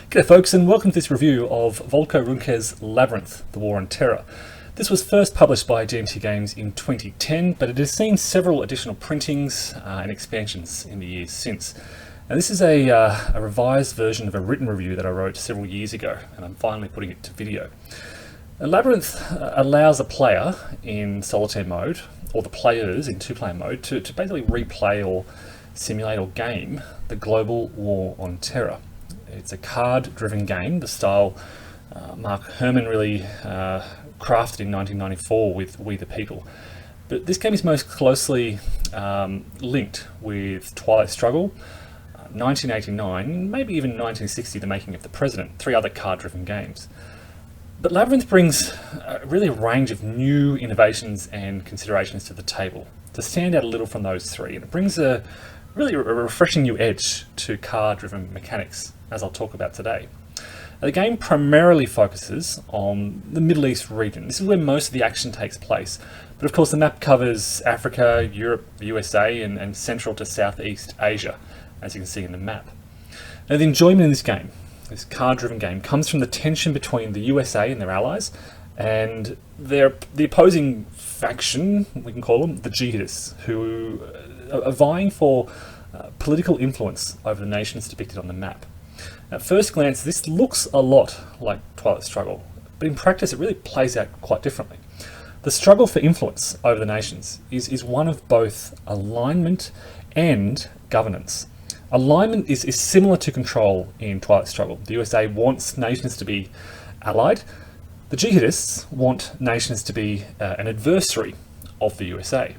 G'day folks, and welcome to this review of Volko Ruhnke's Labyrinth, The War on Terror. This was first published by GMT Games in 2010, but it has seen several additional printings and expansions in the years since. Now this is a revised version of a written review that I wrote several years ago, and I'm finally putting it to video. Labyrinth allows a player in solitaire mode, or the players in two-player mode, to basically replay or simulate or game the global war on terror. It's a card-driven game, the style Mark Herman really crafted in 1994 with We the People. But this game is most closely linked with Twilight Struggle, 1989, maybe even 1960, The Making of the President, three other card-driven games. But Labyrinth brings really a range of new innovations and considerations to the table to stand out a little from those three, and it brings a refreshing new edge to card-driven mechanics, as I'll talk about today. The game primarily focuses on the Middle East region. This is where most of the action takes place, but of course the map covers Africa, Europe, the USA, and Central to Southeast Asia, as you can see in the map. Now the enjoyment in this game, this card-driven game, comes from the tension between the USA and their allies and the opposing faction, we can call them, the jihadists, who are vying for political influence over the nations depicted on the map. At first glance, this looks a lot like Twilight Struggle, but in practice it really plays out quite differently. The struggle for influence over the nations is one of both alignment and governance. Alignment is similar to control in Twilight Struggle. The USA wants nations to be allied. The jihadists want nations to be an adversary of the USA.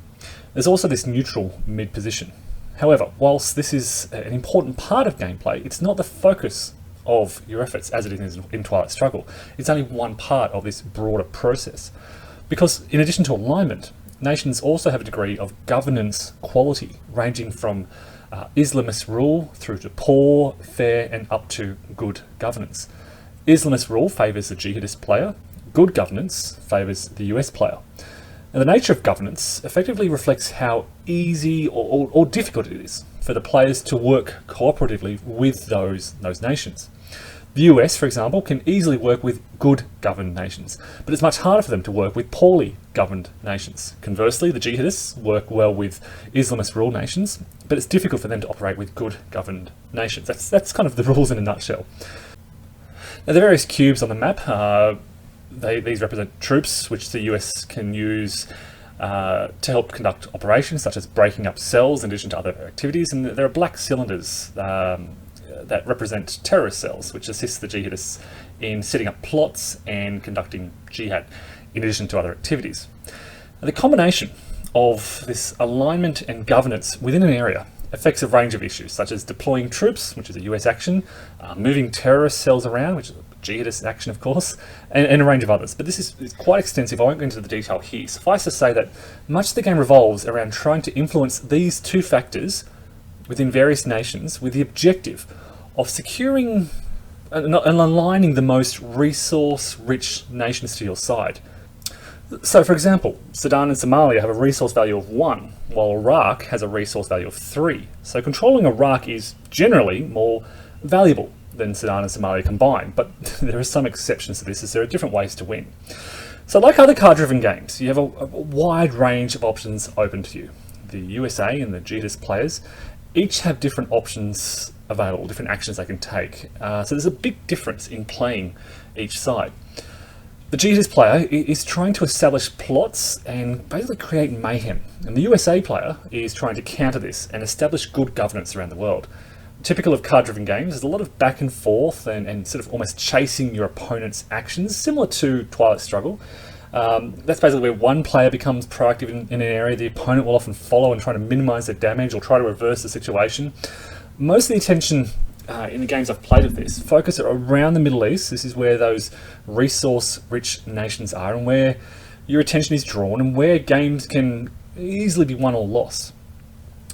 There's also this neutral mid-position. However, whilst this is an important part of gameplay, it's not the focus of your efforts as it is in Twilight Struggle. It's only one part of this broader process. Because in addition to alignment, nations also have a degree of governance quality, ranging from Islamist rule through to poor, fair, and up to good governance. Islamist rule favours the jihadist player, good governance favours the US player. Now, the nature of governance effectively reflects how easy or difficult it is for the players to work cooperatively with those nations. The US, for example, can easily work with good governed nations, but it's much harder for them to work with poorly governed nations. Conversely, the jihadists work well with Islamist rule nations, but it's difficult for them to operate with good governed nations. That's kind of the rules in a nutshell. Now, the various cubes on the map, these represent troops which the US can use to help conduct operations such as breaking up cells in addition to other activities, and there are black cylinders that represent terrorist cells which assist the jihadists in setting up plots and conducting jihad in addition to other activities. Now, the combination of this alignment and governance within an area affects a range of issues such as deploying troops, which is a US action, moving terrorist cells around, which is a jihadist action of course, and a range of others. But this is quite extensive. I won't go into the detail here. Suffice to say that much of the game revolves around trying to influence these two factors within various nations with the objective of securing and aligning the most resource-rich nations to your side. So, for example, Sudan and Somalia have a resource value of 1, while Iraq has a resource value of 3. So controlling Iraq is generally more valuable than Sudan and Somalia combined, but there are some exceptions to this, as there are different ways to win. So like other card-driven games, you have a wide range of options open to you. The USA and the jihadist players each have different options available, different actions they can take. So there's a big difference in playing each side. The jihadist player is trying to establish plots and basically create mayhem, and the USA player is trying to counter this and establish good governance around the world. Typical of card-driven games, there's a lot of back and forth and sort of almost chasing your opponent's actions, similar to Twilight Struggle. That's basically where one player becomes proactive in an area, the opponent will often follow and try to minimize their damage or try to reverse the situation. Most of the attention in the games I've played of this focus around the Middle East. This is where those resource-rich nations are and where your attention is drawn and where games can easily be won or lost.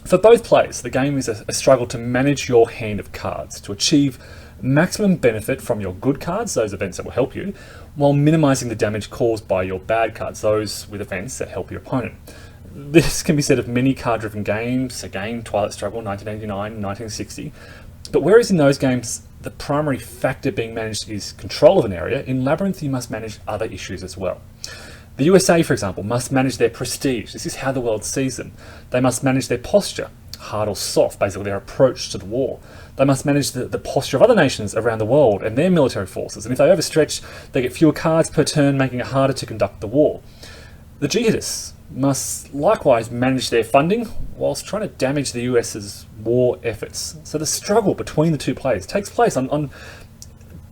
For both players, the game is a struggle to manage your hand of cards, to achieve maximum benefit from your good cards, those events that will help you, while minimizing the damage caused by your bad cards, those with events that help your opponent. This can be said of many card-driven games, again, Twilight Struggle, 1989, 1960, but whereas in those games the primary factor being managed is control of an area, in Labyrinth you must manage other issues as well. The USA, for example, must manage their prestige. This is how the world sees them. They must manage their posture, hard or soft, basically their approach to the war. They must manage the posture of other nations around the world and their military forces. And if they overstretch, they get fewer cards per turn, making it harder to conduct the war. The jihadists must likewise manage their funding whilst trying to damage the US's war efforts. So the struggle between the two players takes place on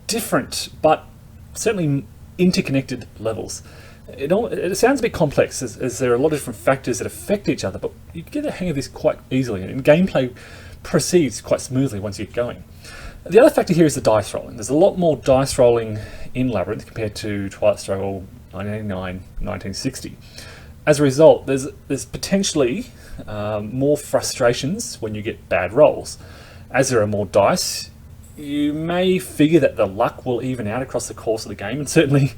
different but certainly interconnected levels. It sounds a bit complex as there are a lot of different factors that affect each other, but you get the hang of this quite easily, and gameplay proceeds quite smoothly once you get going. The other factor here is the dice rolling. There's a lot more dice rolling in Labyrinth compared to Twilight Struggle 1989, 1960. As a result, there's potentially more frustrations when you get bad rolls. As there are more dice, you may figure that the luck will even out across the course of the game, and certainly,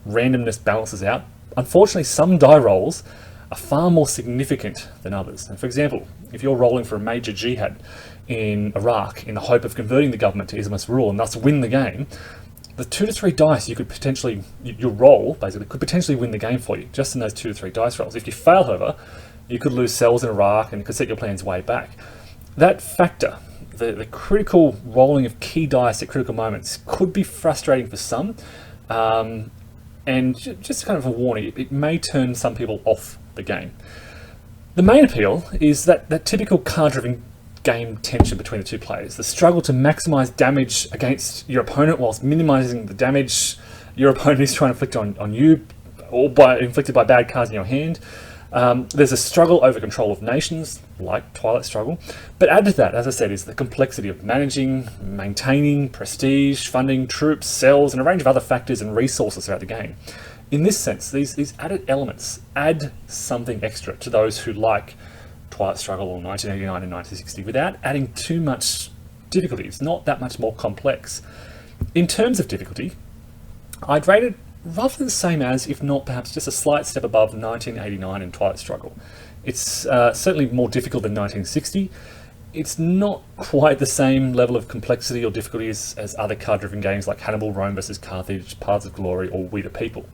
randomness balances out. Unfortunately, some die rolls are far more significant than others. And for example, if you're rolling for a major jihad in Iraq in the hope of converting the government to Islamist rule and thus win the game, the 2 to 3 dice you could potentially, your roll basically could potentially win the game for you, just in those 2 to 3 dice rolls. If you fail, however, you could lose cells in Iraq and it could set your plans way back. That factor, the critical rolling of key dice at critical moments, could be frustrating for some, and just kind of a warning, it may turn some people off the game. The main appeal is that typical card-driven game tension between the two players, the struggle to maximize damage against your opponent whilst minimizing the damage your opponent is trying to inflict on you, or inflicted by bad cards in your hand. There's a struggle over control of nations, like Twilight Struggle, but added to that, as I said, is the complexity of managing, maintaining prestige, funding, troops, cells, and a range of other factors and resources throughout the game. In this sense, these added elements add something extra to those who like Twilight Struggle or 1989 and 1960 without adding too much difficulty. It's not that much more complex. In terms of difficulty, I'd rate it roughly the same as, if not perhaps just a slight step above, 1989 and Twilight Struggle. It's certainly more difficult than 1960. It's not quite the same level of complexity or difficulty as other card-driven games like Hannibal, Rome vs. Carthage, Paths of Glory, or We the People.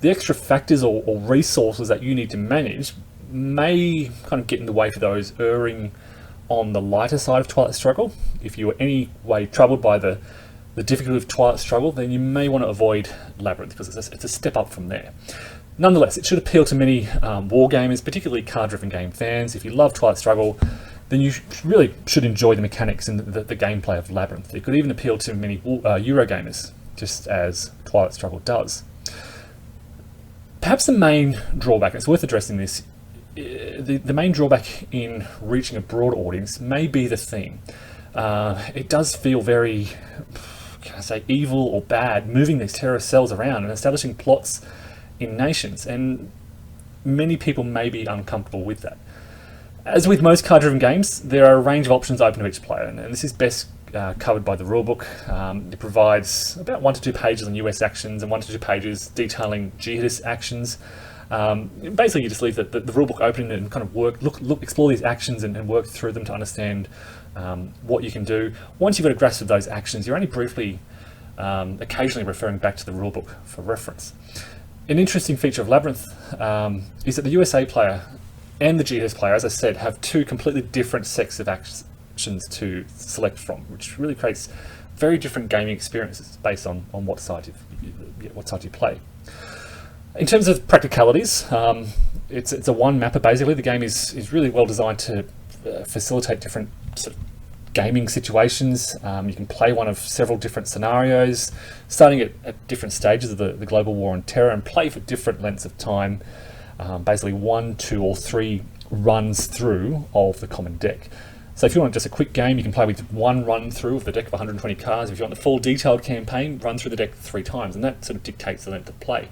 The extra factors or resources that you need to manage may kind of get in the way for those erring on the lighter side of Twilight Struggle. If you are any way troubled by the difficulty of Twilight Struggle, then you may want to avoid Labyrinth, because it's a step up from there. Nonetheless, it should appeal to many war gamers, particularly card-driven game fans. If you love Twilight Struggle, then you really should enjoy the mechanics and the gameplay of Labyrinth. It could even appeal to many Eurogamers, just as Twilight Struggle does. Perhaps the main drawback, it's worth addressing this, the main drawback in reaching a broad audience may be the theme. It does feel very, can I say, evil or bad, moving these terrorist cells around and establishing plots in nations, and many people may be uncomfortable with that. As with most card-driven games, there are a range of options open to each player, and this is best covered by the rulebook. It provides about 1 to 2 pages on US actions and 1 to 2 pages detailing jihadist actions. Basically, you just leave the rulebook open and kind of explore these actions and work through them to understand what you can do. Once you've got a grasp of those actions, you're only briefly, occasionally referring back to the rulebook for reference. An interesting feature of Labyrinth is that the USA player and the GS player, as I said, have 2 completely different sets of actions to select from, which really creates very different gaming experiences based on what side you play. In terms of practicalities, it's a one mapper basically. The game is really well designed to facilitate different sort of gaming situations. You can play one of several different scenarios, starting at different stages of the global war on terror, and play for different lengths of time, basically 1, 2, or 3 runs through of the common deck. So if you want just a quick game, you can play with 1 run through of the deck of 120 cards. If you want the full detailed campaign, run through the deck 3 times, and that sort of dictates the length of play.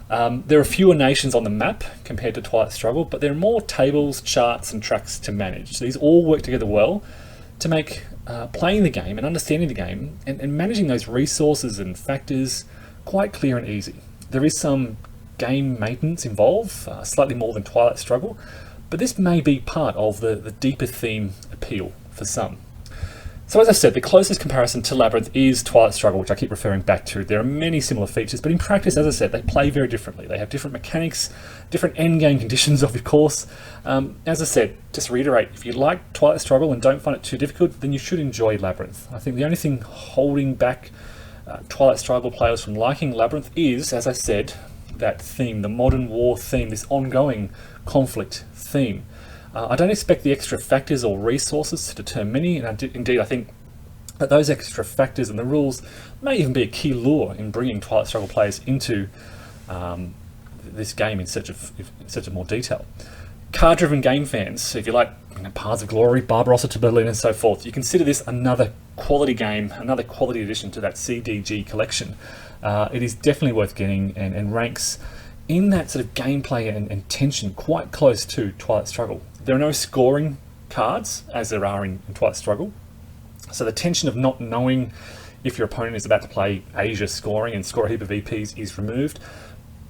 There are fewer nations on the map compared to Twilight Struggle, but there are more tables, charts, and tracks to manage. So these all work together well to make playing the game and understanding the game and managing those resources and factors quite clear and easy. There is some game maintenance involved, slightly more than Twilight Struggle, but this may be part of the deeper theme appeal for some. So as I said, the closest comparison to Labyrinth is Twilight Struggle, which I keep referring back to. There are many similar features, but in practice, as I said, they play very differently. They have different mechanics, different endgame conditions, of course. As I said, just to reiterate, if you like Twilight Struggle and don't find it too difficult, then you should enjoy Labyrinth. I think the only thing holding back Twilight Struggle players from liking Labyrinth is, as I said, that theme, the modern war theme, this ongoing conflict theme. I don't expect the extra factors or resources to deter many, and indeed I think that those extra factors and the rules may even be a key lure in bringing Twilight Struggle players into this game in search of more detail. Card-driven game fans, if you like Paths of Glory, Barbarossa to Berlin and so forth, you consider this another quality game, another quality addition to that CDG collection. It is definitely worth getting and ranks in that sort of gameplay and tension quite close to Twilight Struggle. There are no scoring cards, as there are in Twilight Struggle, so the tension of not knowing if your opponent is about to play Asia scoring and score a heap of EPs is removed,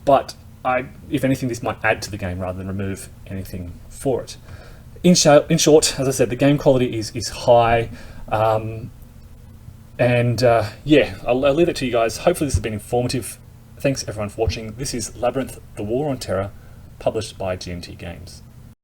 but if anything, this might add to the game rather than remove anything for it. In short, as I said, the game quality is high, yeah, I'll leave it to you guys. Hopefully this has been informative. Thanks everyone for watching. This is Labyrinth, The War on Terror, published by GMT Games.